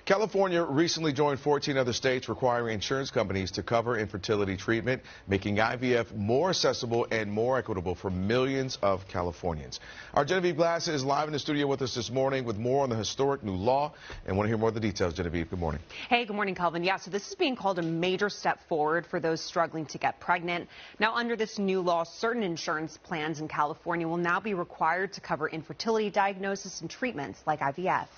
California recently joined 14 other states requiring insurance companies to cover infertility treatment, making IVF more accessible and more equitable for millions of Californians. Our Genevieve Glass is live in the studio with us this morning with more on the historic new law. And want to hear more of the details, Genevieve. Good morning. Hey, good morning, Calvin. Yeah, so this is being called a major step forward for those struggling to get pregnant. Now, under this new law, certain insurance plans in California will now be required to cover infertility diagnosis and treatments like IVF.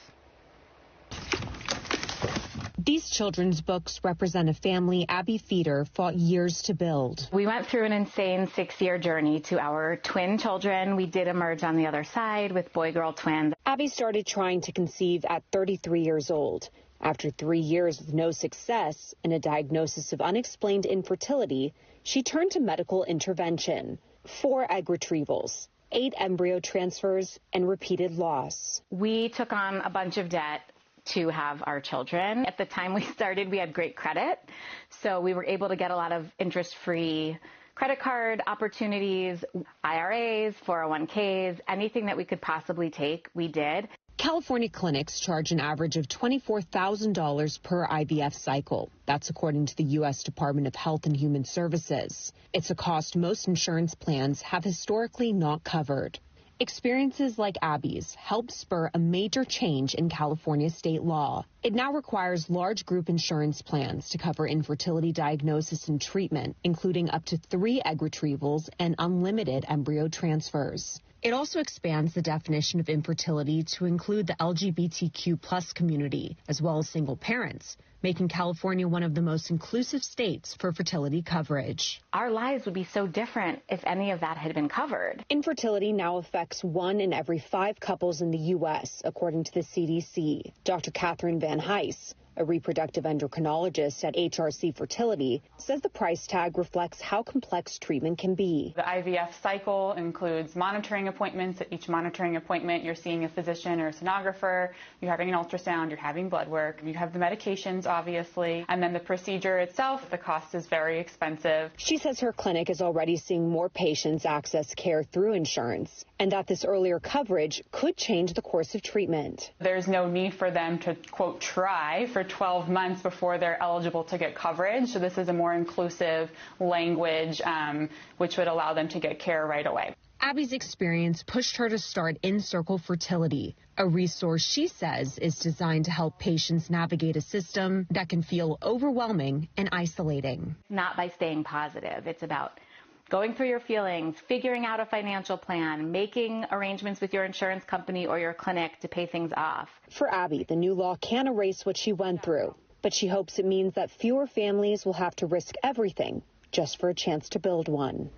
These children's books represent a family Abby Feeder fought years to build. We went through an insane 6-year journey to our twin children. We did emerge on the other side with boy-girl twins. Abby started trying to conceive at 33 years old. After 3 years with no success and a diagnosis of unexplained infertility, she turned to medical intervention. 4 egg retrievals, 8 embryo transfers, and repeated loss. We took on a bunch of debt to have our children. At the time we started, we had great credit, so we were able to get a lot of interest-free credit card opportunities, IRAs, 401ks, anything that we could possibly take, we did. California clinics charge an average of $24,000 per IVF cycle. That's according to the U.S. Department of Health and Human Services. It's a cost most insurance plans have historically not covered. Experiences like Abby's help spur a major change in California state law. It now requires large group insurance plans to cover infertility diagnosis and treatment, including up to 3 egg retrievals and unlimited embryo transfers. It also expands the definition of infertility to include the LGBTQ plus community, as well as single parents, making California one of the most inclusive states for fertility coverage. Our lives would be so different if any of that had been covered. Infertility now affects 1 in every 5 couples in the U.S., according to the CDC. Dr. VanHise, a reproductive endocrinologist at HRC Fertility, says the price tag reflects how complex treatment can be. The IVF cycle includes monitoring appointments. At each monitoring appointment, you're seeing a physician or a sonographer, you're having an ultrasound, you're having blood work, you have the medications, obviously, and then the procedure itself, the cost is very expensive. She says her clinic is already seeing more patients access care through insurance, and that this earlier coverage could change the course of treatment. There's no need for them to, quote, try for 12 months before they're eligible to get coverage. So this is a more inclusive language, which would allow them to get care right away. Abby's experience pushed her to start In-Circle Fertility, a resource she says is designed to help patients navigate a system that can feel overwhelming and isolating. Not by staying positive. It's about going through your feelings, figuring out a financial plan, making arrangements with your insurance company or your clinic to pay things off. For Abby, the new law can't erase what she went through, but she hopes it means that fewer families will have to risk everything just for a chance to build one.